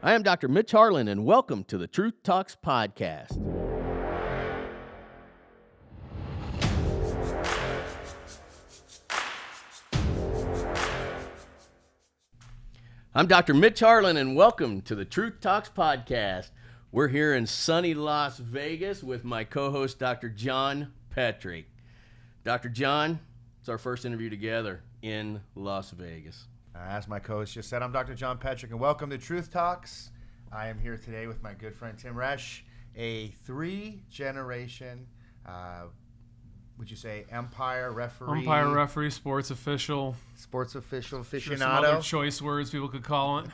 I am Dr. Mitch Harlan, and welcome to the Truth Talks podcast. I'm Dr. Mitch Harlan, and welcome to the Truth Talks podcast. We're here in sunny Las Vegas with my co-host, Dr. John Patrick. Dr. John, it's our first interview together in Las Vegas. As my co-host just said, I'm Dr. John Patrick, and welcome to Truth Talks. I am here today with my good friend Tim Resch, a three-generation, would you say, umpire, referee, sports official, aficionado. Sure, some other choice words people could call it.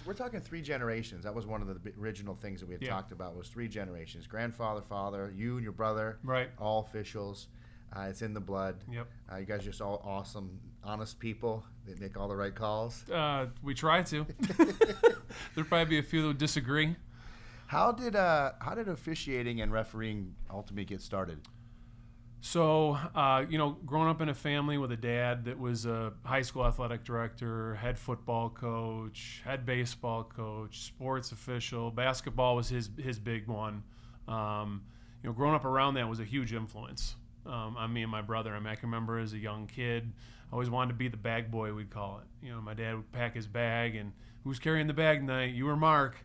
We're talking three generations. That was one of the original things that we had talked about, was three generations. Grandfather, father, you and your brother, right? All officials. It's in the blood. Yep. You guys are just all awesome, honest people that make all the right calls. We try to. There'll probably be a few that would disagree. How did officiating and refereeing ultimately get started? So, growing up in a family with a dad that was a high school athletic director, head football coach, head baseball coach, sports official, basketball was his big one. Growing up around that was a huge influence on me and my brother. I can remember as a young kid, I always wanted to be the bag boy, we'd call it. My dad would pack his bag, and who's carrying the bag tonight? You or Mark?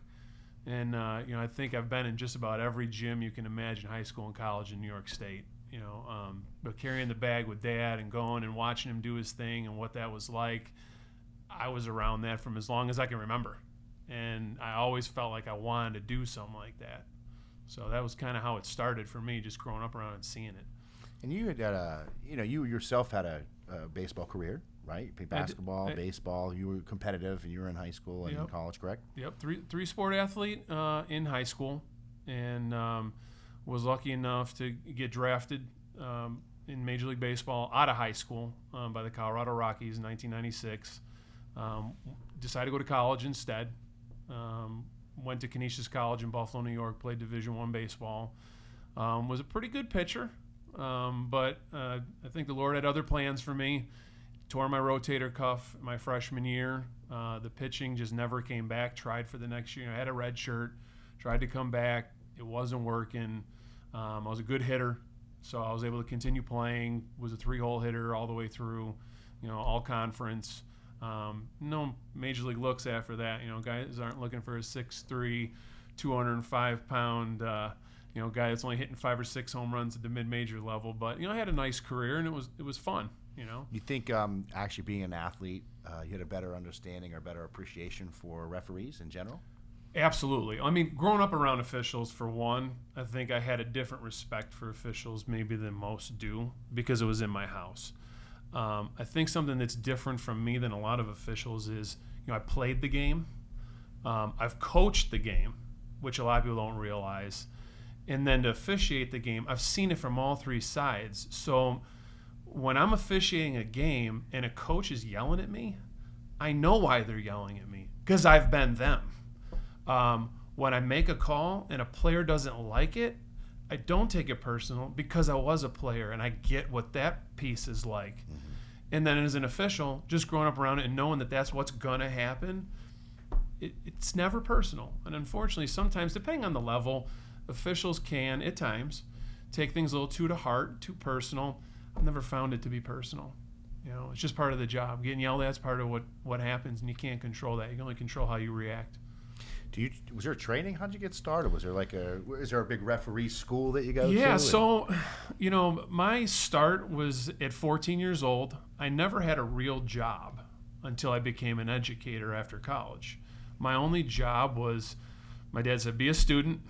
And, I think I've been in just about every gym you can imagine, high school and college in New York State. But carrying the bag with Dad and going and watching him do his thing and what that was like, I was around that from as long as I can remember. And I always felt like I wanted to do something like that. So that was kind of how it started for me, just growing up around and seeing it. And you had, you yourself had a baseball career, right? You played basketball, baseball. You were competitive, and you were in high school and in college, correct? Yep, three sport athlete in high school, and was lucky enough to get drafted in Major League Baseball out of high school by the Colorado Rockies in 1996. Decided to go to college instead. Went to Canisius College in Buffalo, New York, played Division I baseball. Was a pretty good pitcher, but I think the Lord had other plans for me. Tore my rotator cuff my freshman year. The pitching just never came back. Tried for the next year. I had a red shirt. Tried to come back. It wasn't working. I was a good hitter, so I was able to continue playing. Was a 3-hole hitter all the way through, all conference. No major league looks after that. Guys aren't looking for a 6'3", 205-pound, guy that's only hitting 5 or 6 home runs at the mid-major level. But I had a nice career, and it was fun. You think actually being an athlete, you had a better understanding or better appreciation for referees in general? Absolutely. Growing up around officials, for one, I think I had a different respect for officials maybe than most do because it was in my house. I think something that's different from me than a lot of officials is, I played the game. I've coached the game, which a lot of people don't realize. And then to officiate the game, I've seen it from all three sides. So when I'm officiating a game and a coach is yelling at me, I know why they're yelling at me because I've been them. When I make a call and a player doesn't like it, I don't take it personal because I was a player and I get what that piece is like. Mm-hmm. And then as an official, just growing up around it and knowing that that's what's going to happen, it's never personal. And unfortunately, sometimes, depending on the level, officials can, at times, take things a little too to heart, too personal. I've never found it to be personal. It's just part of the job. Getting yelled at is part of what happens, and you can't control that. You can only control how you react. Was there training? How'd you get started? Was there is there a big referee school that you go to? Yeah, so, my start was at 14 years old. I never had a real job until I became an educator after college. My only job was, my dad said, be a student,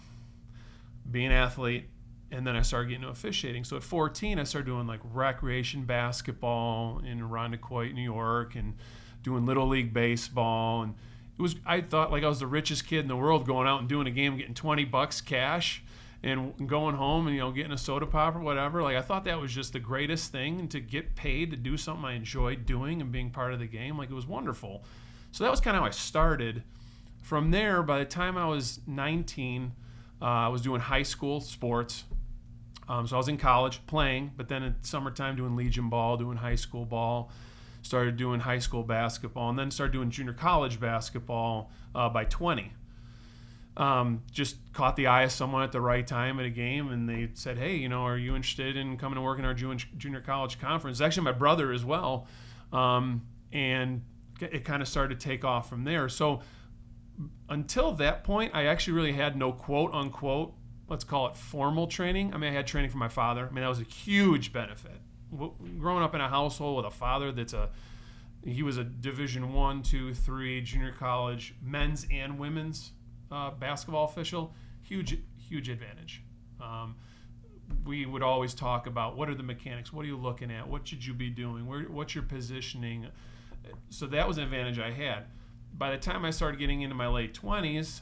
be an athlete, and then I started getting into officiating. So at 14, I started doing recreation basketball in Irondequoit, New York, and doing Little League baseball, and I thought I was the richest kid in the world going out and doing a game, getting $20 cash and going home and, getting a soda pop or whatever. I thought that was just the greatest thing, and to get paid to do something I enjoyed doing and being part of the game, it was wonderful. So that was kind of how I started. From there, by the time I was 19, I was doing high school sports. So I was in college playing, but then in summertime doing Legion ball, doing high school ball. started doing high school basketball, and then started doing junior college basketball by 20. Just caught the eye of someone at the right time at a game, and they said, hey, are you interested in coming to work in our junior college conference? It's actually my brother as well. And it kind of started to take off from there. So until that point, I actually really had no quote unquote, let's call it formal training. I had training from my father. That was a huge benefit. Growing up in a household with a father he was a Division I, II, III junior college men's and women's basketball official, huge advantage. We would always talk about what are the mechanics, what are you looking at, what should you be doing, what's your positioning. So that was an advantage I had. By the time I started getting into my late 20s,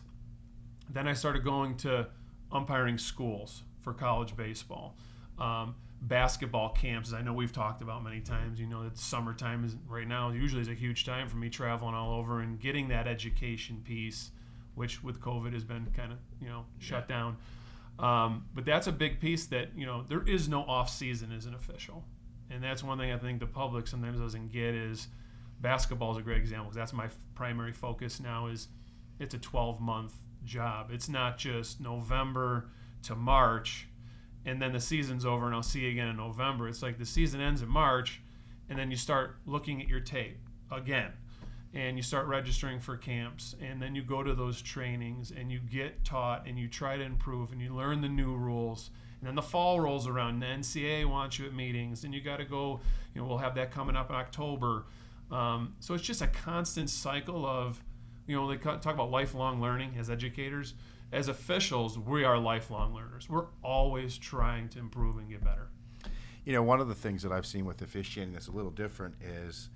then I started going to umpiring schools for college baseball. Basketball camps, as I know we've talked about many times. That summertime is right now usually is a huge time for me, traveling all over and getting that education piece, which with COVID has been kind of shut down. But that's a big piece that there is no off season as an official, and that's one thing I think the public sometimes doesn't get is basketball is a great example, because that's my primary focus now. Is it's a 12-month job. It's not just November to March and then the season's over and I'll see you again in November. It's like the season ends in March, and then you start looking at your tape again, and you start registering for camps, and then you go to those trainings and you get taught and you try to improve and you learn the new rules. And then the fall rolls around, and the NCAA wants you at meetings, and you got to go. We'll have that coming up in October. So it's just a constant cycle of, they talk about lifelong learning as educators. As officials, we are lifelong learners. We're always trying to improve and get better. One of the things that I've seen with officiating that's a little different is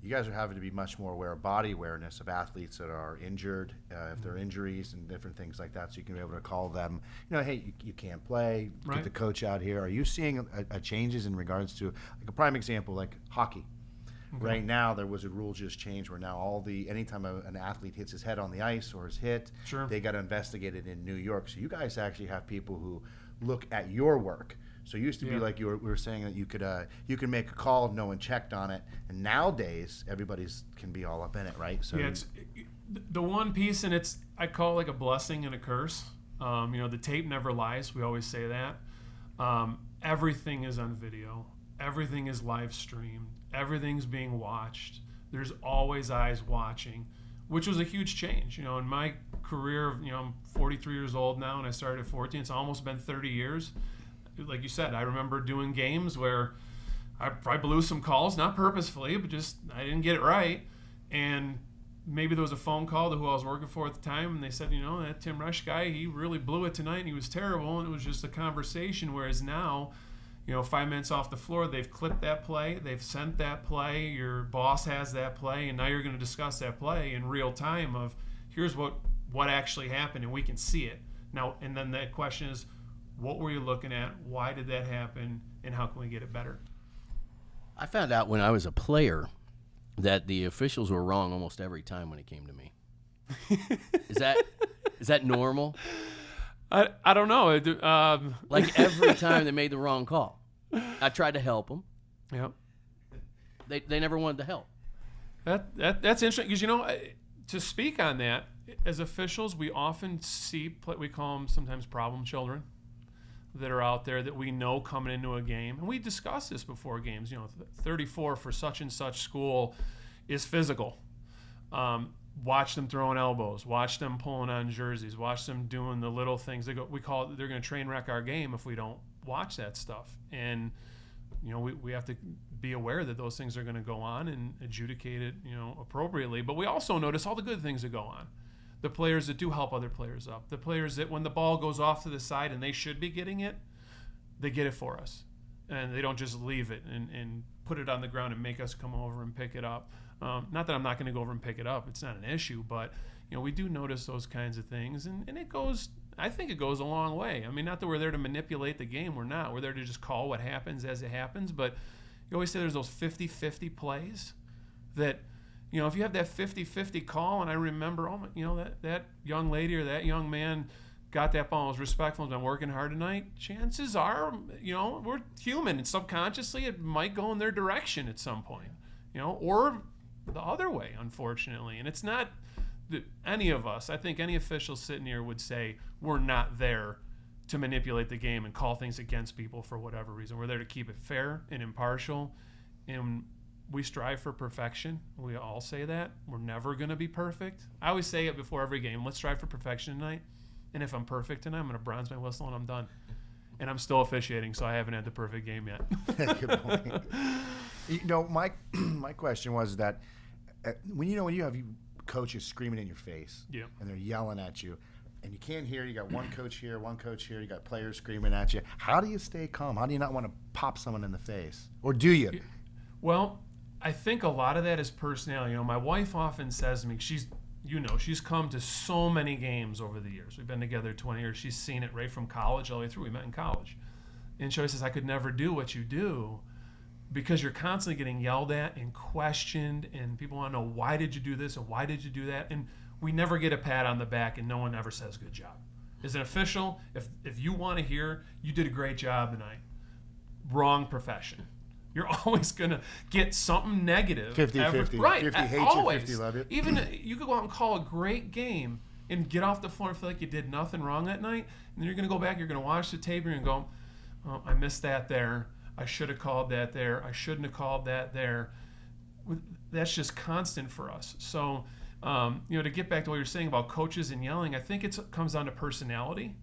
you guys are having to be much more aware of body awareness of athletes that are injured, if there are injuries and different things like that, so you can be able to call them, hey, you can't play, right. Get the coach out here. Are you seeing a changes in regards to, like a prime example, like hockey? Okay. Right now, there was a rule just changed where now anytime an athlete hits his head on the ice or is hit, sure. They got to investigate it in New York. So you guys actually have people who look at your work. So it used to be like we were saying that you could make a call if no one checked on it, and nowadays everybody's can be all up in it, right? So it's the one piece, and I call it like a blessing and a curse. The tape never lies. We always say that. Everything is on video. Everything is live streamed. Everything's being watched. There's always eyes watching, which was a huge change. In my career, I'm 43 years old now, and I started at 14. It's almost been 30 years. Like you said, I remember doing games where I probably blew some calls, not purposefully, but just I didn't get it right. And maybe there was a phone call to who I was working for at the time, and they said, that Tim Resch guy, he really blew it tonight, and he was terrible. And it was just a conversation, whereas now, 5 minutes off the floor, they've clipped that play, they've sent that play, your boss has that play, and now you're going to discuss that play in real time of here's what actually happened, and we can see it. Now, and then that question is, what were you looking at? Why did that happen? And how can we get it better? I found out when I was a player that the officials were wrong almost every time when it came to me. Is that normal? I don't know. Like every time they made the wrong call, I tried to help them. Yep. They never wanted to help. That's interesting because to speak on that, as officials, we often see we call them sometimes problem children that are out there that we know coming into a game, and we discuss this before games. 34 for such and such school is physical. Watch them throwing elbows. Watch them pulling on jerseys. Watch them doing the little things. We call it. They're going to train wreck our game if we don't watch that stuff. And we have to be aware that those things are going to go on and adjudicate it appropriately. But we also notice all the good things that go on. The players that do help other players up. The players that when the ball goes off to the side and they should be getting it, they get it for us. And they don't just leave it and put it on the ground and make us come over and pick it up. Not that I'm not going to go over and pick it up. It's not an issue. But, we do notice those kinds of things. And I think it goes a long way. I mean, not that we're there to manipulate the game. We're not. We're there to just call what happens as it happens. But you always say there's those 50-50 plays that, if you have that 50-50 call, and I remember, that young lady or that young man got that ball, was respectful, has been working hard tonight, chances are, we're human, and subconsciously it might go in their direction at some point. or the other way, unfortunately. And it's not that any of us, I think any official sitting here would say we're not there to manipulate the game and call things against people for whatever reason. We're there to keep it fair and impartial, and we strive for perfection. We all say that. We're never going to be perfect. I always say it before every game. Let's strive for perfection tonight. And if I'm perfect tonight, I'm going to bronze my whistle and I'm done. And I'm still officiating, so I haven't had the perfect game yet. Good point. My question was that when you have coaches screaming in your face, yeah, and they're yelling at you, and you can't hear, you got one coach here, you got players screaming at you. How do you stay calm? How do you not want to pop someone in the face? Or do you? Well, I think a lot of that is personality. My wife often says to me, she's come to so many games over the years. We've been together 20 years. She's seen it right from college all the way through. We met in college. And she always says, I could never do what you do because you're constantly getting yelled at and questioned, and people want to know, why did you do this and why did you do that? And we never get a pat on the back, and no one ever says good job. As an official, if you want to hear, you did a great job tonight, wrong profession. You're always going to get something negative. 50-50. Right. 50 hate always. you, 50 love you. Even you could go out and call a great game and get off the floor and feel like you did nothing wrong that night. And then you're going to go back, you're going to watch the tape, and you're going to go, oh, I missed that there. I should have called that there. I shouldn't have called that there. That's just constant for us. So, to get back to what you're saying about coaches and yelling, I think it comes down to personality.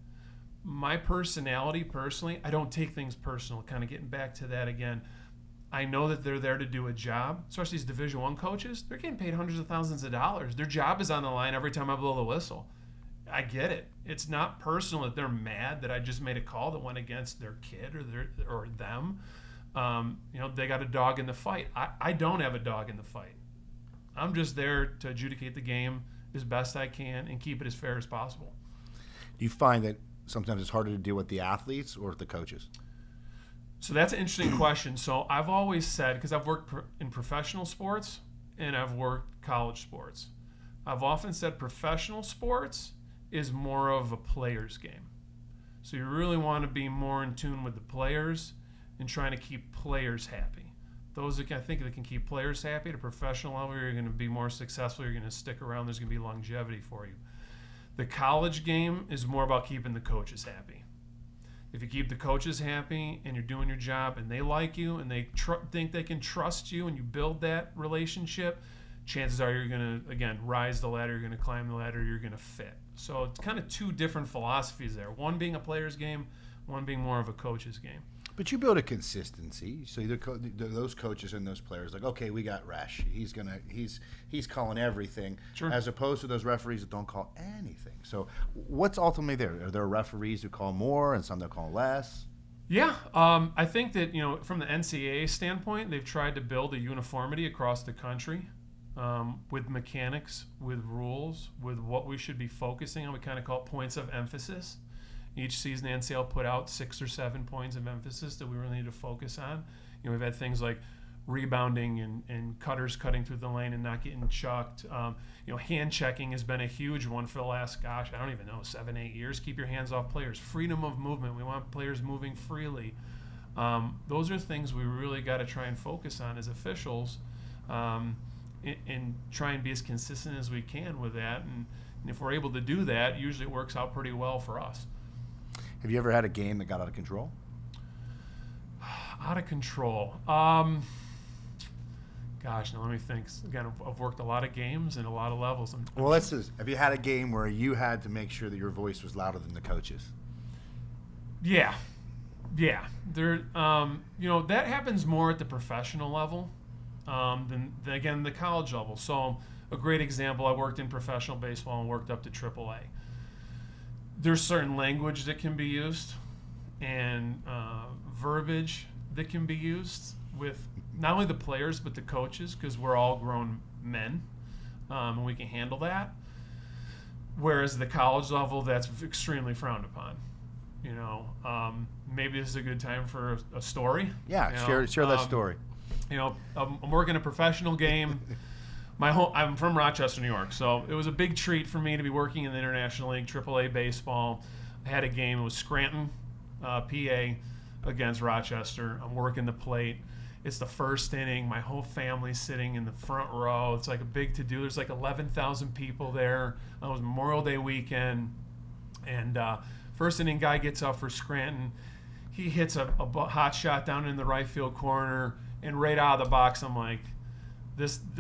My personality, personally, I don't take things personal. Kind of getting back to that again. I know that they're there to do a job, especially these Division I coaches. They're getting paid hundreds of thousands of dollars. Their job is on the line every time I blow the whistle. I get it. It's not personal that they're mad that I just made a call that went against their kid or them. They got a dog in the fight. I don't have a dog in the fight. I'm just there to adjudicate the game as best I can and keep it as fair as possible. Do you find that sometimes it's harder to deal with the athletes or with the coaches? So that's an interesting question. So I've always said, because I've worked in professional sports and I've worked college sports, I've often said professional sports is more of a player's game. So you really want to be more in tune with the players and trying to keep players happy. Those that I think that can keep players happy at a professional level, you're going to be more successful, you're going to stick around, there's going to be longevity for you. The college game is more about keeping the coaches happy. If you keep the coaches happy and you're doing your job and they like you and they think they can trust you and you build that relationship, chances are you're going to, again, rise the ladder, you're going to climb the ladder, you're going to fit. So it's kind of two different philosophies there. One being a player's game, one being more of a coach's game. But you build a consistency. So those coaches and those players, like, okay, we got Resch. He's calling everything, sure, as opposed to those referees that don't call anything. So what's ultimately there? Are there referees who call more and some that call less? Yeah, I think that from the NCAA standpoint, they've tried to build a uniformity across the country with mechanics, with rules, with what we should be focusing on. We kind of call it points of emphasis. Each season, the NCAA will put out 6 or 7 points of emphasis that we really need to focus on. We've had things like rebounding and cutters cutting through the lane and not getting chucked. Hand checking has been a huge one for the last, 7, 8 years. Keep your hands off players. Freedom of movement. We want players moving freely. Those are things we really got to try and focus on as officials and try and be as consistent as we can with that. And if we're able to do that, usually it works out pretty well for us. Have you ever had a game that got out of control? Out of control. Now let me think. Again, I've worked a lot of games and a lot of levels. Have you had a game where you had to make sure that your voice was louder than the coaches? Yeah. There, that happens more at the professional level than again the college level. So a great example, I worked in professional baseball and worked up to AAA. There's certain language that can be used and verbiage that can be used with not only the players but the coaches, because we're all grown men and we can handle that. Whereas the college level, that's extremely frowned upon. Maybe this is a good time for a story. Yeah, share that story. I'm working a professional game. I'm from Rochester, New York, so it was a big treat for me to be working in the International League, AAA baseball. I had a game. It was Scranton, PA, against Rochester. I'm working the plate. It's the first inning. My whole family's sitting in the front row. It's like a big to-do. There's like 11,000 people there. It was Memorial Day weekend. And first inning guy gets up for Scranton. He hits a hot shot down in the right field corner. And right out of the box, I'm like,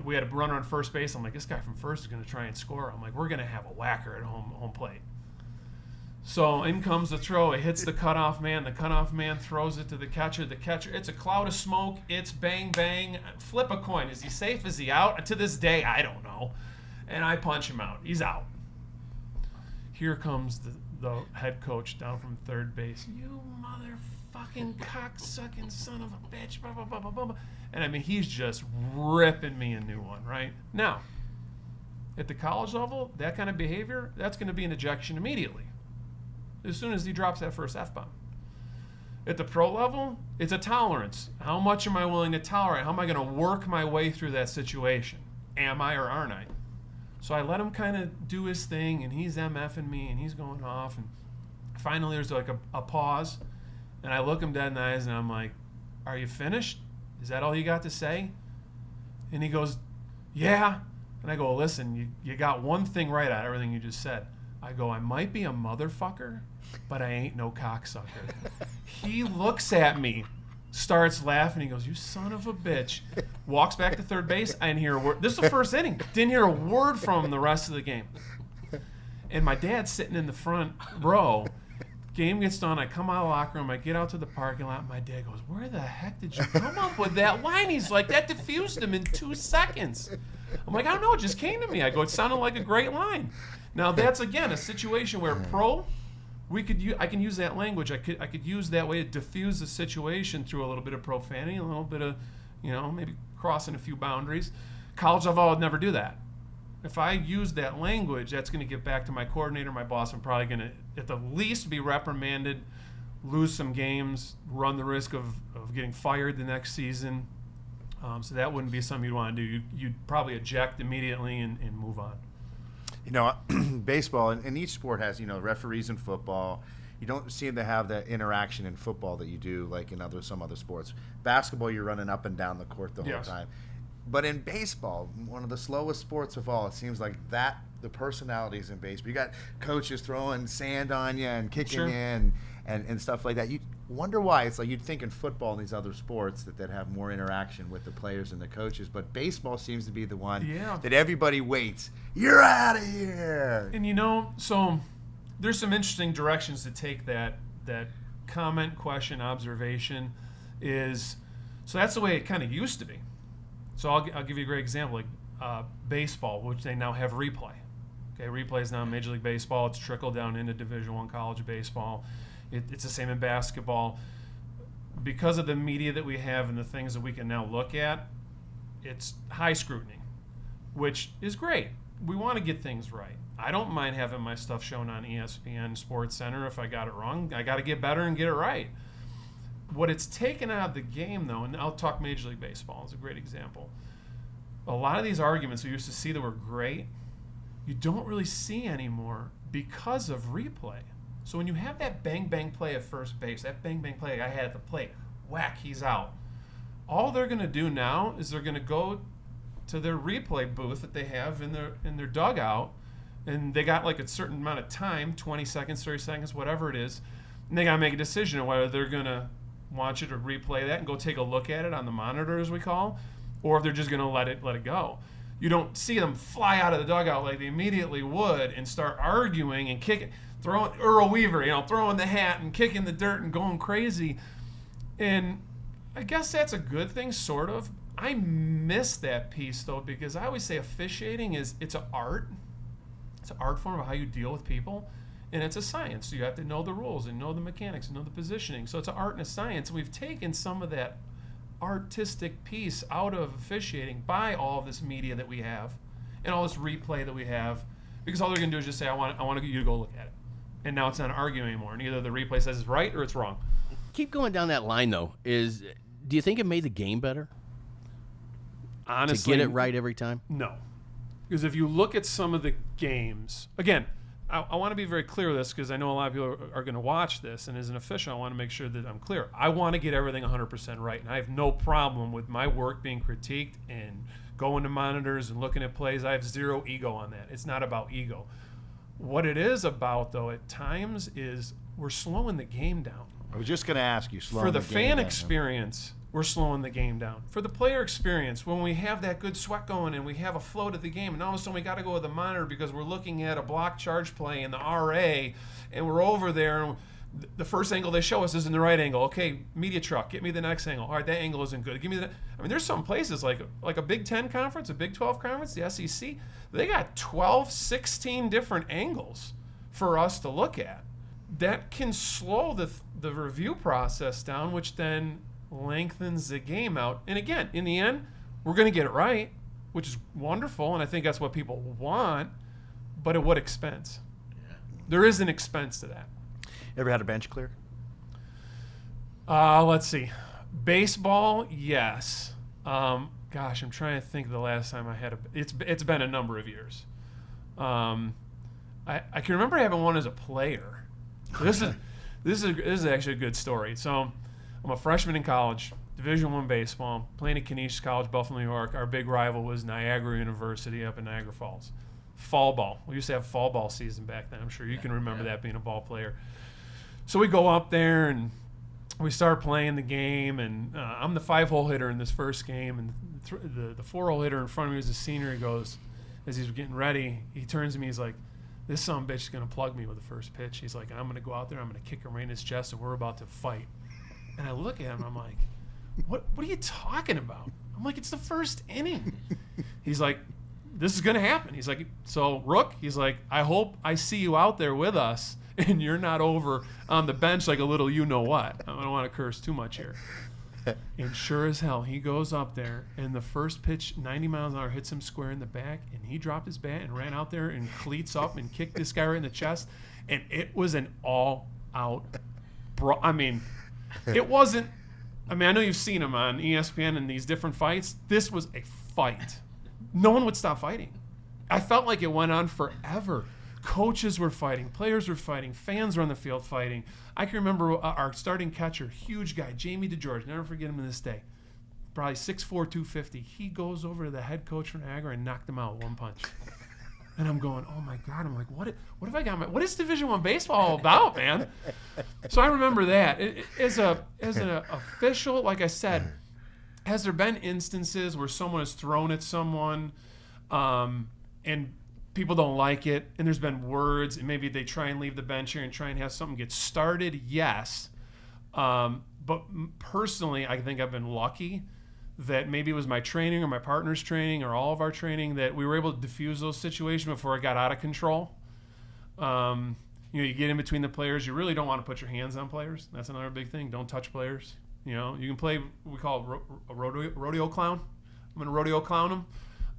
we had a runner on first base. I'm like, this guy from first is going to try and score. I'm like, we're going to have a whacker at home plate. So in comes the throw. It hits the cutoff man. The cutoff man throws it to the catcher. The catcher, it's a cloud of smoke. It's bang, bang. Flip a coin. Is he safe? Is he out? To this day, I don't know. And I punch him out. He's out. Here comes the head coach down from third base. You motherfucking cocksucking son of a bitch. Blah, blah, blah, blah, blah. And I mean, he's just ripping me a new one, right? Now, at the college level, that kind of behavior, that's going to be an ejection immediately. As soon as he drops that first F-bomb. At the pro level, it's a tolerance. How much am I willing to tolerate? How am I going to work my way through that situation? Am I or aren't I? So I let him kind of do his thing, and he's MFing me, and he's going off. And finally, there's like a pause, and I look him dead in the eyes, and I'm like, are you finished? Is that all you got to say? And he goes, yeah. And I go, listen, you got one thing right out of everything you just said. I go, I might be a motherfucker, but I ain't no cocksucker. He looks at me, starts laughing. He goes, you son of a bitch. Walks back to third base. I didn't hear a word. This is the first inning. Didn't hear a word from him the rest of the game. And my dad's sitting in the front row. Game gets done. I come out of the locker room. I get out to the parking lot. My dad goes, where the heck did you come up with that line? He's like, that diffused him in 2 seconds. I'm like, I don't know. It just came to me. I go, it sounded like a great line. Now that's again a situation where I can use that language. I could use that way to diffuse the situation through a little bit of profanity, a little bit of, maybe crossing a few boundaries. College level, I would never do that. If I use that language, that's going to get back to my coordinator, my boss. I'm probably going to at the least be reprimanded, lose some games, run the risk of getting fired the next season. So that wouldn't be something you'd want to do. You'd probably eject immediately and move on. Baseball and each sport has, referees in football. You don't seem to have that interaction in football that you do like in some other sports. Basketball, you're running up and down the court the whole time. But in baseball, one of the slowest sports of all, it seems like the personalities in baseball. You got coaches throwing sand on you and kicking you and stuff like that. You wonder why. It's like you'd think in football and these other sports that have more interaction with the players and the coaches, but baseball seems to be the one that everybody waits. You're out of here. And so there's some interesting directions to take that comment, question, observation so that's the way it kind of used to be. So I'll give you a great example, like baseball, which they now have replay. Okay, replay is now in Major League Baseball. It's trickled down into Division I college baseball. It's the same in basketball. Because of the media that we have and the things that we can now look at, it's high scrutiny, which is great. We want to get things right. I don't mind having my stuff shown on ESPN Sports Center if I got it wrong. I got to get better and get it right. What it's taken out of the game, though, and I'll talk Major League Baseball is a great example. A lot of these arguments we used to see that were great, you don't really see anymore because of replay. So when you have that bang-bang play at first base, that bang-bang play I had at the plate, whack, he's out. All they're going to do now is they're going to go to their replay booth that they have in their dugout, and they got like a certain amount of time, 20 seconds, 30 seconds, whatever it is, and they got to make a decision on whether they're going to want you to replay that and go take a look at it on the monitor, as we call, or if they're just going to let it go. You don't see them fly out of the dugout like they immediately would and start arguing and kicking, throwing Earl Weaver, throwing the hat and kicking the dirt and going crazy. And I guess that's a good thing, sort of. I miss that piece, though, because I always say officiating it's an art. It's an art form of how you deal with people. And it's a science. So you have to know the rules and know the mechanics and know the positioning. So it's an art and a science. We've taken some of that artistic piece out of officiating by all of this media that we have and all this replay that we have, because all they're going to do is just say, I want you to go look at it. And now it's not arguing anymore. And either the replay says it's right or it's wrong. Keep going down that line, though. Do you think it made the game better? Honestly, to get it right every time? No. Because if you look at some of the games, again, I want to be very clear with this because I know a lot of people are going to watch this, and as an official, I want to make sure that I'm clear. I want to get everything 100% right, and I have no problem with my work being critiqued and going to monitors and looking at plays. I have zero ego on that. It's not about ego. What it is about, though, at times is we're slowing the game down. I was just going to ask you, For the fan experience, we're slowing the game down. For the player experience, when we have that good sweat going and we have a flow to the game, and all of a sudden we got to go with the monitor because we're looking at a block charge play in the RA, and we're over there, and the first angle they show us isn't the right angle. Okay, media truck, get me the next angle. All right, that angle isn't good. Give me the. I mean, there's some places like a Big 10 conference, a Big 12 conference, the SEC. They got 12, 16 different angles for us to look at. That can slow the review process down, which then lengthens the game out. And again, in the end, we're going to get it right, which is wonderful, and I think that's what people want. But at what expense? Yeah. There is an expense to that. Ever had a bench clear? Let's see. Baseball, yes. Gosh, I'm trying to think of the last time I had a. It's been a number of years. I can remember having one as a player. This is actually a good story. So, I'm a freshman in college, Division I baseball, playing at Canisius College, Buffalo, New York. Our big rival was Niagara University up in Niagara Falls. Fall ball. We used to have fall ball season back then. I'm sure you can remember that being a ball player. So we go up there and we start playing the game, and I'm the 5-hole hitter in this first game, and the 4-hole hitter in front of me was a senior. He goes, as he's getting ready, he turns to me, he's like, this son of a bitch is going to plug me with the first pitch. He's like, I'm going to go out there, I'm going to kick him right in his chest, and we're about to fight. And I look at him, I'm like, what are you talking about? I'm like, it's the first inning. He's like, this is going to happen. He's like, so Rook, he's like, I hope I see you out there with us and you're not over on the bench like a little you-know-what. I don't want to curse too much here. And sure as hell, he goes up there, and the first pitch, 90 miles an hour, hits him square in the back, and he dropped his bat and ran out there and cleats up and kicked this guy right in the chest. And it was an all-out I mean, it wasn't – I mean, I know you've seen him on ESPN in these different fights. This was a fight. No one would stop fighting. I felt like it went on forever. Coaches were fighting, players were fighting, fans were on the field fighting. I can remember our starting catcher, huge guy, Jamie DeGeorge, never forget him to this day, probably 6'4", 250. He goes over to the head coach from Niagara and knocked him out with one punch. And I'm going, oh my God! I'm like, what have I got? What is Division I baseball about, man? So I remember that. As an official, like I said, has there been instances where someone has thrown at someone, and people don't like it, and there's been words, and maybe they try and leave the bench here and try and have something get started? Yes, but personally, I think I've been lucky that maybe it was my training or my partner's training or all of our training that we were able to diffuse those situations before it got out of control. You get in between the players. You really don't want to put your hands on players. That's another big thing. Don't touch players. You can play, we call it a rodeo clown. I'm going to rodeo clown them,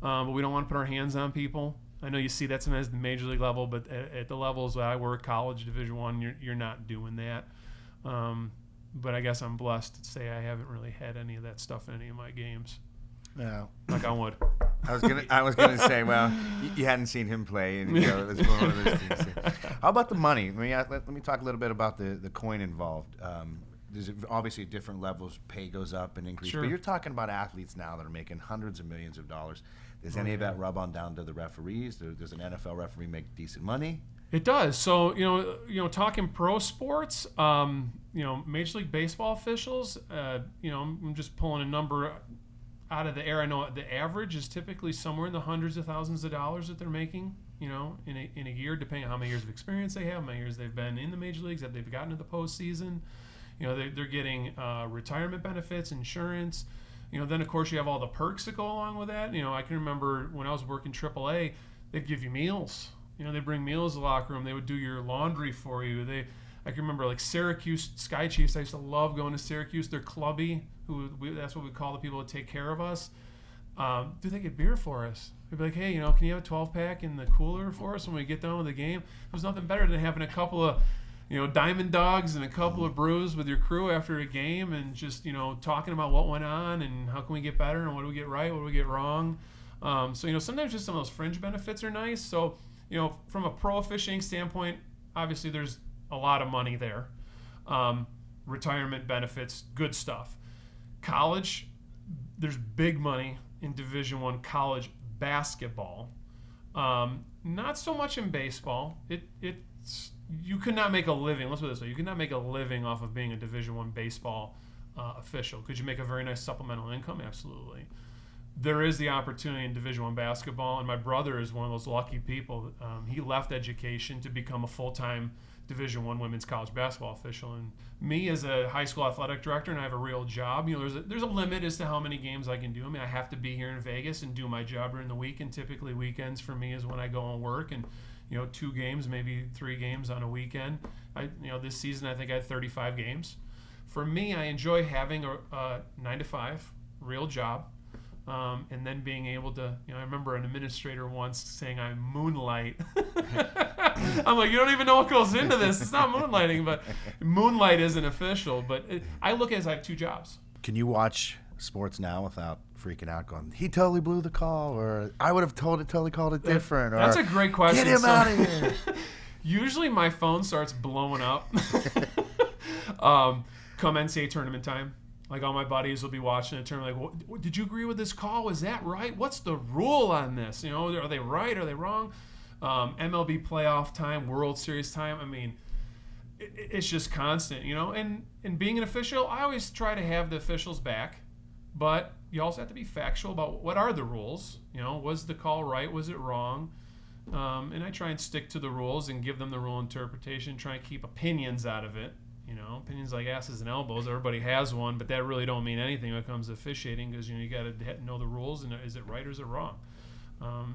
but we don't want to put our hands on people. I know you see that sometimes at the major league level, but at the levels that I work, college, Division I, you're not doing that. But I guess I'm blessed to say I haven't really had any of that stuff in any of my games. No. Like I would. I was gonna say, well, you hadn't seen him play, and it's one of those things. How about the money? Let me talk a little bit about the coin involved. There's obviously different levels. Pay goes up and increase, sure. But you're talking about athletes now that are making hundreds of millions of dollars. Does any of that rub on down to the referees? Does an NFL referee make decent money? It does. So talking pro sports, Major League Baseball officials, I'm just pulling a number out of the air. I know the average is typically somewhere in the hundreds of thousands of dollars that they're making, in a year, depending on how many years of experience they have, how many years they've been in the major leagues, that they've gotten to the postseason. They're getting retirement benefits, insurance. Then of course you have all the perks that go along with that. I can remember when I was working AAA, they'd give you meals. They bring meals to the locker room. They would do your laundry for you. I can remember like Syracuse Sky Chiefs. I used to love going to Syracuse. They're clubby. That's what we call the people that take care of us. They get beer for us. They'd be like, hey, can you have a 12-pack in the cooler for us when we get done with the game? There's nothing better than having a couple of, Diamond Dogs and a couple of brews with your crew after a game, and just, talking about what went on and how can we get better and what do we get right, what do we get wrong. Sometimes just some of those fringe benefits are nice. So from a pro officiating standpoint, obviously there's a lot of money there. Retirement benefits, good stuff. College, there's big money in Division I college basketball. Not so much in baseball. You could not make a living. Let's put it this way: you could not make a living off of being a Division I baseball official. Could you make a very nice supplemental income? Absolutely. There is the opportunity in Division I basketball, and my brother is one of those lucky people. He left education to become a full-time Division I women's college basketball official. And me as a high school athletic director, and I have a real job, there's a limit as to how many games I can do. I mean, I have to be here in Vegas and do my job during the week, and typically weekends for me is when I go and work, and 2 games, maybe 3 games on a weekend. This season I think I had 35 games. For me, I enjoy having a 9 to 5 real job. And then being able to, I remember an administrator once saying I moonlight. I'm like, you don't even know what goes into this. It's not moonlighting, but moonlight isn't official. But I look at it as I have 2 jobs. Can you watch sports now without freaking out going, he totally blew the call, or I would have totally called it different? That's a great question. Get him out of here. Usually my phone starts blowing up come NCAA tournament time. Like, all my buddies will be watching a tournament, like, did you agree with this call? Is that right? What's the rule on this? Are they right? Are they wrong? MLB playoff time, World Series time. I mean, it's just constant, And being an official, I always try to have the officials back, but you also have to be factual about what are the rules. Was the call right? Was it wrong? And I try and stick to the rules and give them the rule interpretation, try and keep opinions out of it. Opinions like asses and elbows. Everybody has one, but that really don't mean anything when it comes to officiating, because you got to know the rules and is it right or is it wrong.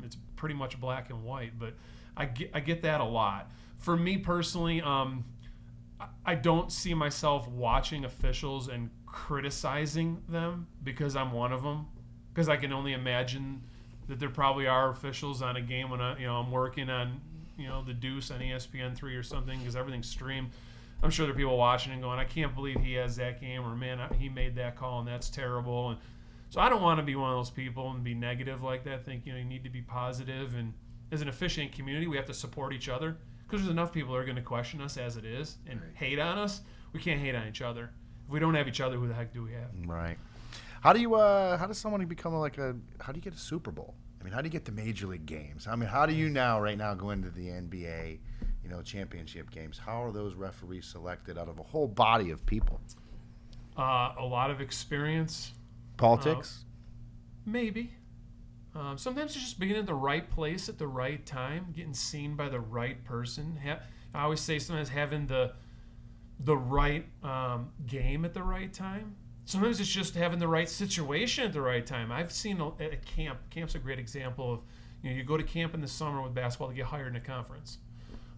It's pretty much black and white, but I get that a lot. For me personally, I don't see myself watching officials and criticizing them because I'm one of them. Because I can only imagine that there probably are officials on a game when I'm working on the Deuce on ESPN3 or something, because everything's streamed. I'm sure there are people watching and going, I can't believe he has that game, or man, he made that call and that's terrible. And so I don't want to be one of those people and be negative like that. I think you need to be positive. And as an officiating community, we have to support each other, because there's enough people that are going to question us as it is and hate on us. We can't hate on each other. If we don't have each other, who the heck do we have? Right. How does someone become how do you get a Super Bowl? I mean, how do you get to Major League games? I mean, how do you right now go into the NBA, championship games? How are those referees selected out of a whole body of people? A lot of experience. Politics? Maybe. Sometimes it's just being in the right place at the right time, getting seen by the right person. I always say sometimes having the right game at the right time. Sometimes it's just having the right situation at the right time. I've seen at a camp. Camp's a great example of, you go to camp in the summer with basketball to get hired in a conference.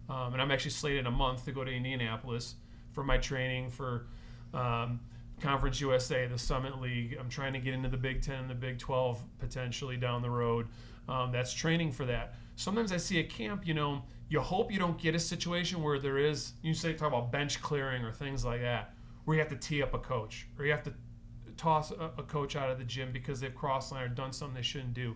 And I'm actually slated in a month to go to Indianapolis for my training for Conference USA, the Summit League. I'm trying to get into the Big Ten and the Big 12 potentially down the road. That's training for that. Sometimes I see at camp, you hope you don't get a situation where there is, talk about bench clearing or things like that, where you have to tee up a coach, or you have to toss a coach out of the gym because they've crossed line or done something they shouldn't do.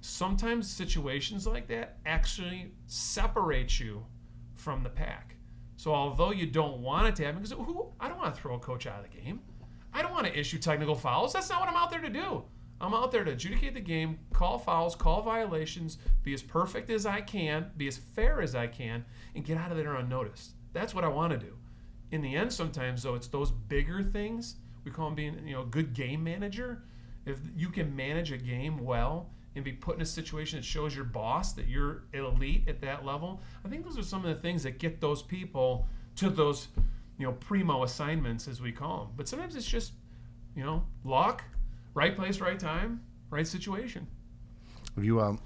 Sometimes situations like that actually separate you from the pack. So although you don't want it to happen, because I don't want to throw a coach out of the game. I don't want to issue technical fouls. That's not what I'm out there to do. I'm out there to adjudicate the game, call fouls, call violations, be as perfect as I can, be as fair as I can, and get out of there unnoticed. That's what I want to do. In the end, sometimes, though, it's those bigger things. We call them being, a good game manager. If you can manage a game well and be put in a situation that shows your boss that you're elite at that level, I think those are some of the things that get those people to those, primo assignments, as we call them. But sometimes it's just, luck, right place, right time, right situation. Have you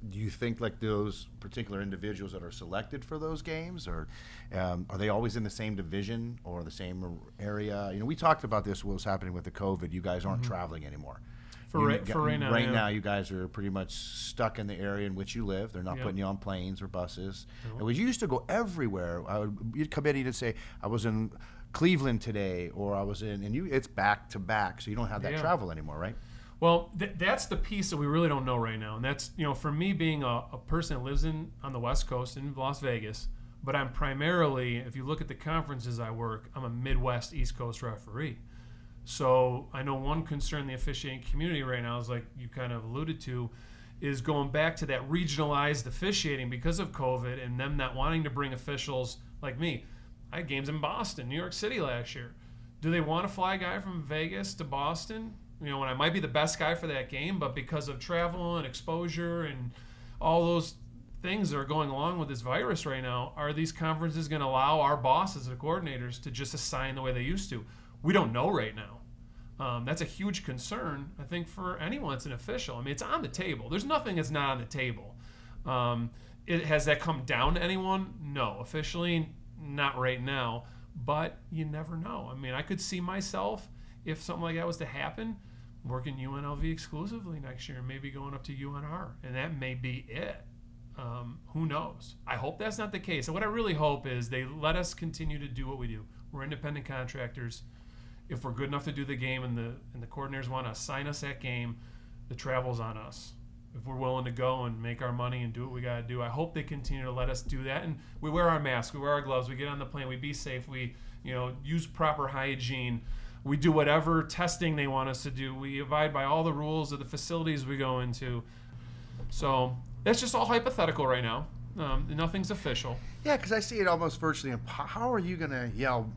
do you think like those particular individuals that are selected for those games, or are they always in the same division or the same area? We talked about this, what was happening with the COVID. You guys aren't traveling anymore. For right now. Right yeah. now, you guys are pretty much stuck in the area in which you live. They're not putting you on planes or buses. Nope. And we used to go everywhere. You'd come in and you'd say, I was in Cleveland today, or I was in, and it's back to back, so you don't have that travel anymore, right? Well, that's the piece that we really don't know right now. And that's, for me being a person that lives on the West Coast in Las Vegas, but I'm primarily, if you look at the conferences I work, I'm a Midwest, East Coast referee. So I know one concern in the officiating community right now is, like you kind of alluded to, is going back to that regionalized officiating because of COVID and them not wanting to bring officials like me. I had games in Boston, New York City last year. Do they want to fly a guy from Vegas to Boston? When I might be the best guy for that game, but because of travel and exposure and all those things that are going along with this virus right now, are these conferences going to allow our bosses and coordinators to just assign the way they used to? We don't know right now. That's a huge concern, I think, for anyone that's an official. I mean, it's on the table. There's nothing that's not on the table. Has that come down to anyone? No. Officially, not right now, but you never know. I mean, I could see myself, if something like that was to happen, working UNLV exclusively next year, maybe going up to UNR, and that may be it. Who knows? I hope that's not the case. And what I really hope is they let us continue to do what we do. We're independent contractors. If we're good enough to do the game and the coordinators want to assign us that game, the travel's on us. If we're willing to go and make our money and do what we got to do, I hope they continue to let us do that. And we wear our masks, we wear our gloves, we get on the plane, we be safe, we use proper hygiene. We do whatever testing they want us to do. We abide by all the rules of the facilities we go into. So that's just all hypothetical right now. Nothing's official. Yeah, because I see it almost virtually. How are you going to yell,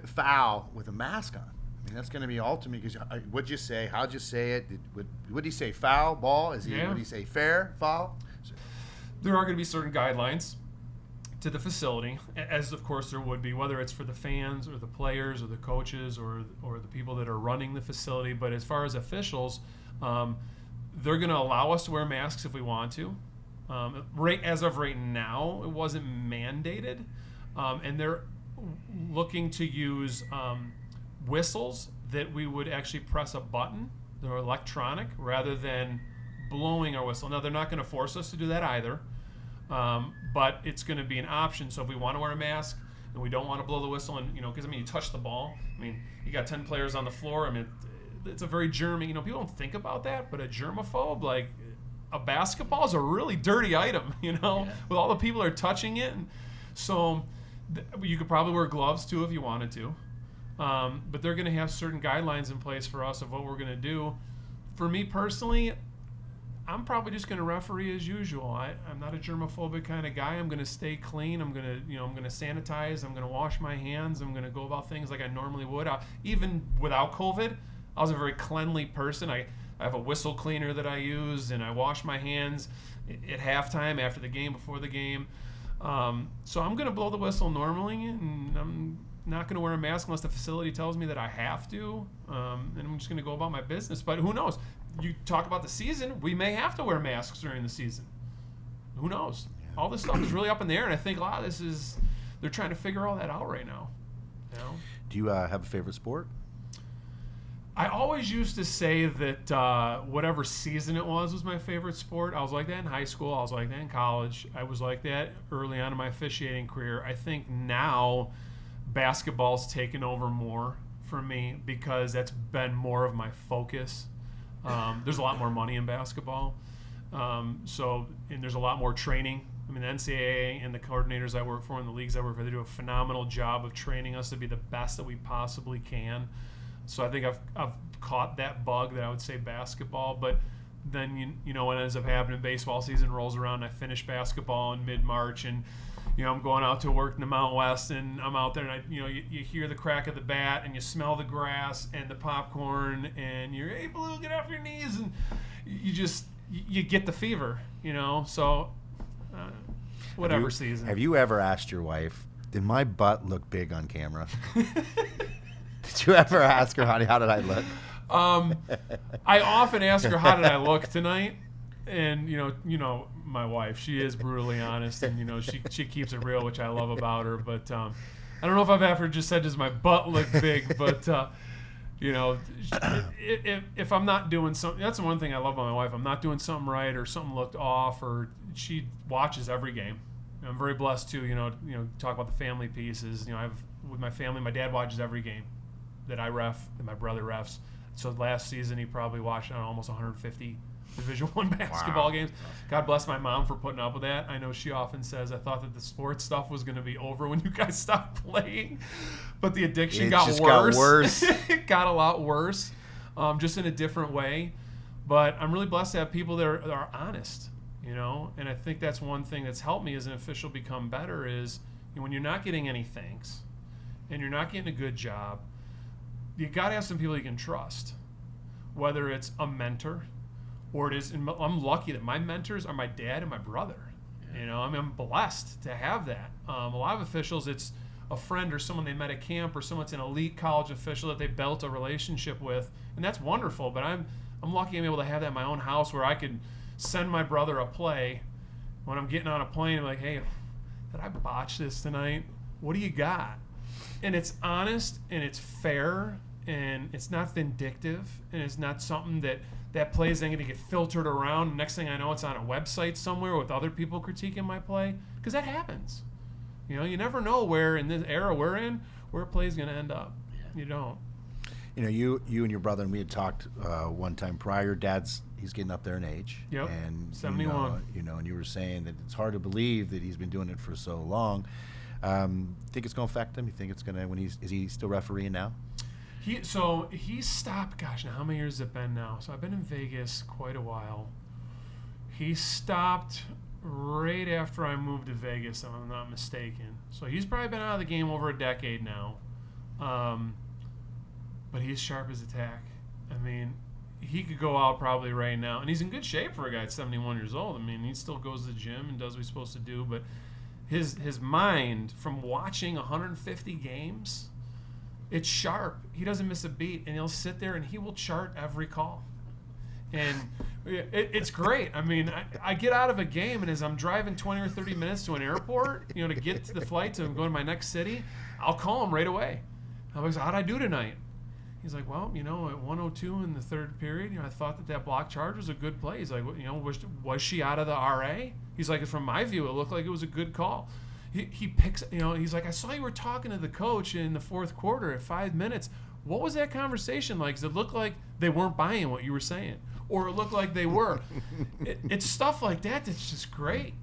foul with a mask on? I mean, that's going to be ultimate. Because what'd you say? How'd you say it? Would he say foul, ball? Would he say fair, foul? There are going to be certain guidelines to the facility, as of course there would be, whether it's for the fans or the players or the coaches or the people that are running the facility. But as far as officials, they're going to allow us to wear masks if we want to. As of right now, it wasn't mandated, and they're looking to use whistles that we would actually press a button. They're electronic rather than blowing our whistle. Now, they're not going to force us to do that either. But it's going to be an option. So if we want to wear a mask and we don't want to blow the whistle, and because you touch the ball. I mean, you got 10 players on the floor. I mean, it's a very germy. People don't think about that, but a germaphobe, like a basketball, is a really dirty item. With all the people that are touching it. And so you could probably wear gloves too if you wanted to. But they're going to have certain guidelines in place for us of what we're going to do. For me personally, I'm probably just going to referee as usual. I'm not a germophobic kind of guy. I'm going to stay clean. I'm going to sanitize. I'm going to wash my hands. I'm going to go about things like I normally would. Even without COVID, I was a very cleanly person. I have a whistle cleaner that I use, and I wash my hands at halftime, after the game, before the game. So I'm going to blow the whistle normally, and I'm not going to wear a mask unless the facility tells me that I have to. And I'm just going to go about my business. But who knows? You talk about the season, we may have to wear masks during the season. Who knows? Yeah. All this stuff is really up in the air, and I think a lot of this is, they're trying to figure all that out right now. Do you have a favorite sport? I always used to say that whatever season it was my favorite sport. I was like that in high school. I was like that in college. I was like that early on in my officiating career. I think now basketball's taken over more for me because that's been more of my focus. There's a lot more money in basketball. And there's a lot more training. I mean, the NCAA and the coordinators I work for and the leagues I work for, they do a phenomenal job of training us to be the best that we possibly can. So I think I've caught that bug that I would say basketball. But then, what ends up happening, baseball season rolls around, and I finish basketball in mid-March, and I'm going out to work in the Mountain West, and I'm out there, and you hear the crack of the bat, and you smell the grass and the popcorn, and you're, hey, Blue, get off your knees, and you get the fever, So, whatever season. Have you ever asked your wife, did my butt look big on camera? Did you ever ask her, honey, how did I look? I often ask her, how did I look tonight? And my wife, she is brutally honest, and she keeps it real, which I love about her. But I don't know if I've ever just said, does my butt look big? But if I'm not doing something, that's the one thing I love about my wife. I'm not doing something right, or something looked off, or she watches every game. I'm very blessed too. Talk about the family pieces. With my family, my dad watches every game that I ref, that my brother refs. So last season he probably watched almost 150 Division I basketball games. God bless my mom for putting up with that. I know she often says, I thought that the sports stuff was going to be over when you guys stopped playing. But the addiction got worse. It got a lot worse, just in a different way. But I'm really blessed to have people that are honest, And I think that's one thing that's helped me as an official become better is when you're not getting any thanks and you're not getting a good job, you got to have some people you can trust, whether it's a mentor, or it is. And I'm lucky that my mentors are my dad and my brother. I'm blessed to have that. A lot of officials, it's a friend or someone they met at camp or someone's an elite college official that they built a relationship with, and that's wonderful. But I'm lucky I'm able to have that in my own house where I could send my brother a play when I'm getting on a plane. I'm like, hey, did I botch this tonight? What do you got? And it's honest and it's fair and it's not vindictive and it's not something that play is then going to get filtered around. Next thing I know, it's on a website somewhere with other people critiquing my play, because that happens. You never know where in this era we're in, where a play is going to end up. You don't. You and your brother and we had talked one time prior. He's getting up there in age. Yep. And 71. And you were saying that it's hard to believe that he's been doing it for so long. Think it's going to affect him? You think it's going to is he still refereeing now? He stopped, gosh, now how many years has it been now? So I've been in Vegas quite a while. He stopped right after I moved to Vegas, if I'm not mistaken. So he's probably been out of the game over a decade now. But he's sharp as a tack. I mean, he could go out probably right now. And he's in good shape for a guy at 71 years old. I mean, he still goes to the gym and does what he's supposed to do. But his mind, from watching 150 games, it's sharp. He doesn't miss a beat, and he'll sit there and he will chart every call. And it's great. I mean, I get out of a game, and as I'm driving 20 or 30 minutes to an airport, to get to the flight to go to my next city, I'll call him right away. I'm like, how'd I do tonight? He's like, well, at 1:02 in the third period, I thought that block charge was a good play. He's like, was she out of the RA? He's like, from my view, it looked like it was a good call. He picks, he's like, I saw you were talking to the coach in the fourth quarter at 5 minutes. What was that conversation like? Because it looked like they weren't buying what you were saying, or it looked like they were. It's stuff like that that's just great.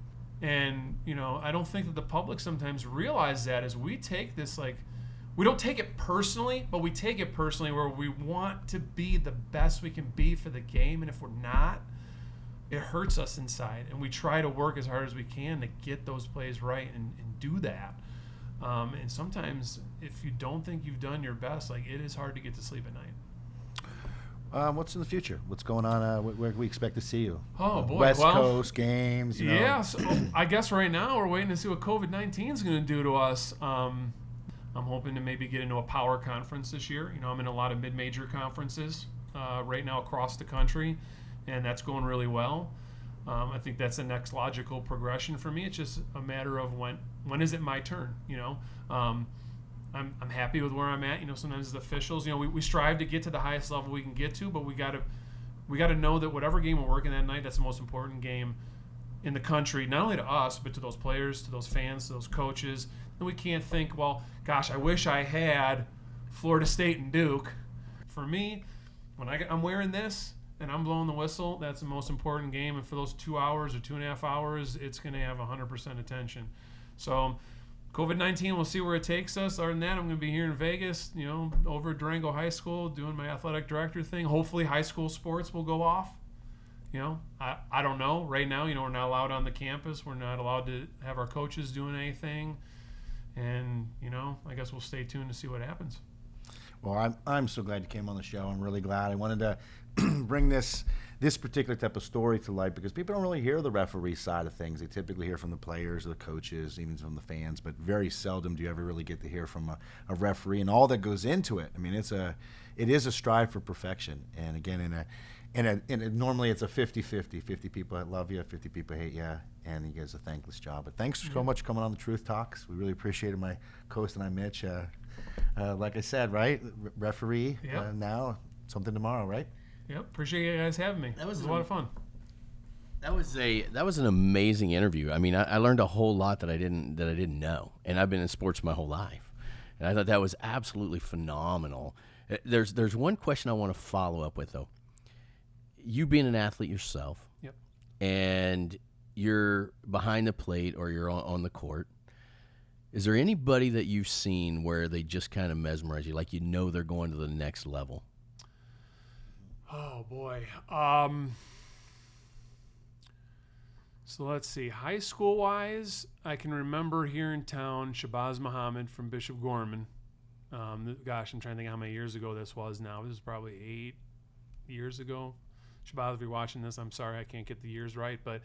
And, I don't think that the public sometimes realize that as we take this, we don't take it personally, but we take it personally where we want to be the best we can be for the game. And if we're not, it hurts us inside, and we try to work as hard as we can to get those plays right and do that. And sometimes, if you don't think you've done your best, it is hard to get to sleep at night. What's in the future? What's going on? Where do we expect to see you? Oh, boy. West Coast games. Yeah, so I guess right now we're waiting to see what COVID-19 is going to do to us. I'm hoping to maybe get into a power conference this year. I'm in a lot of mid-major conferences right now across the country, and that's going really well. I think that's the next logical progression for me. It's just a matter of when is it my turn, I'm happy with where I'm at. Sometimes as officials, we strive to get to the highest level we can get to, but we got to know that whatever game we're working that night, that's the most important game in the country, not only to us, but to those players, to those fans, to those coaches. And we can't think, well, gosh, I wish I had Florida State and Duke. For me, when I'm wearing this and I'm blowing the whistle, that's the most important game. And for those 2 hours or 2.5 hours, it's going to have 100% attention. So COVID-19, we'll see where it takes us. Other than that, I'm going to be here in Vegas, over at Durango High School doing my athletic director thing. Hopefully high school sports will go off. I don't know. Right now, we're not allowed on the campus. We're not allowed to have our coaches doing anything. And, I guess we'll stay tuned to see what happens. Well, I'm so glad you came on the show. I'm really glad. I wanted to bring this particular type of story to light because people don't really hear the referee side of things. They typically hear from the players or the coaches, even from the fans, but very seldom do you ever really get to hear from a referee and all that goes into it. I mean, it is a strive for perfection. And again, normally it's a 50-50. 50 people that love you, 50 people hate you, and he does a thankless job. But thanks so much for coming on the Truth Talks. We really appreciated my co-host and I, Mitch. Like I said, right, referee now, something tomorrow, right? Yep, appreciate you guys having me. That was a lot of fun. That was an amazing interview. I mean, I learned a whole lot that I didn't know, and I've been in sports my whole life, and I thought that was absolutely phenomenal. There's one question I want to follow up with, though. You being an athlete yourself, Yep. and you're behind the plate or you're on the court, is there anybody that you've seen where they just kind of mesmerize you, like they're going to the next level? Oh, boy. So let's see. High school-wise, I can remember here in town Shabazz Muhammad from Bishop Gorman. Gosh, I'm trying to think how many years ago this was now. This was probably 8 years ago. Shabazz, if you're watching this, I'm sorry I can't get the years right, but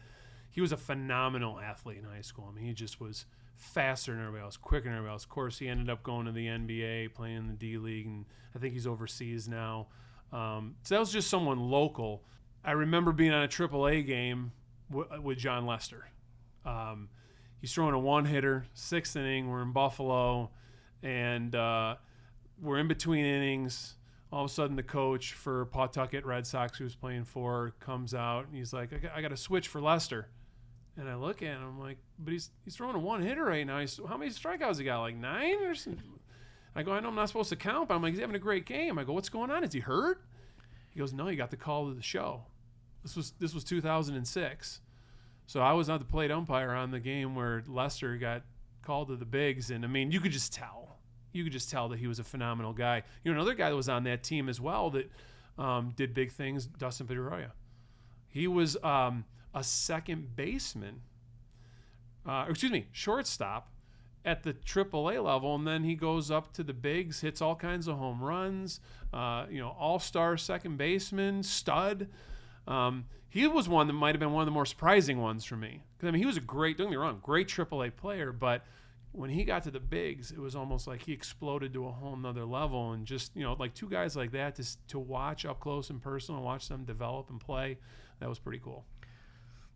he was a phenomenal athlete in high school. I mean, he just was faster than everybody else, quicker than everybody else. Of course, he ended up going to the NBA, playing in the D-League, and I think he's overseas now. So that was just someone local. I remember being on a AAA game with John Lester. He's throwing a one-hitter, 6th inning. We're in Buffalo, and we're in between innings. All of a sudden, the coach for Pawtucket Red Sox, who was playing for, comes out, and he's like, I got to switch for Lester. And I look at him, I'm like, but he's throwing a one-hitter right now. How many strikeouts he got, like 9 or something? I go, I know I'm not supposed to count, but I'm like, he's having a great game. I go, what's going on? Is he hurt? He goes, no, he got the call to the show. This was 2006. So I was not the plate umpire on the game where Lester got called to the bigs. And, I mean, you could just tell. You could just tell that he was a phenomenal guy. You know, another guy that was on that team as well that did big things, Dustin Pedroia. He was a second baseman, shortstop at the AAA level, and then he goes up to the bigs, hits all kinds of home runs, all-star second baseman, stud. He was one that might have been one of the more surprising ones for me. Because, I mean, he was don't get me wrong, great AAA player, but when he got to the bigs, it was almost like he exploded to a whole nother level. And just, like two guys like that to watch up close and personal and watch them develop and play, that was pretty cool.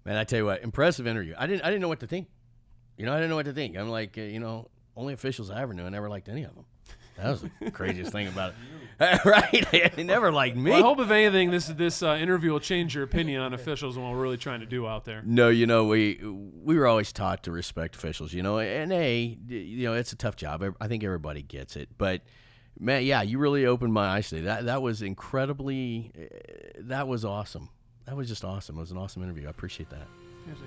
Man, I tell you what, impressive interview. I didn't know what to think. I didn't know what to think. I'm like, only officials I ever knew. I never liked any of them. That was the craziest thing about it. Right? They never liked me. Well, I hope, if anything, this interview will change your opinion on officials and what we're really trying to do out there. No, we were always taught to respect officials, and it's a tough job. I think everybody gets it. But, man, yeah, you really opened my eyes today. That was incredibly – that was awesome. That was just awesome. It was an awesome interview. I appreciate that.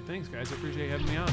Thanks, guys. I appreciate you having me on.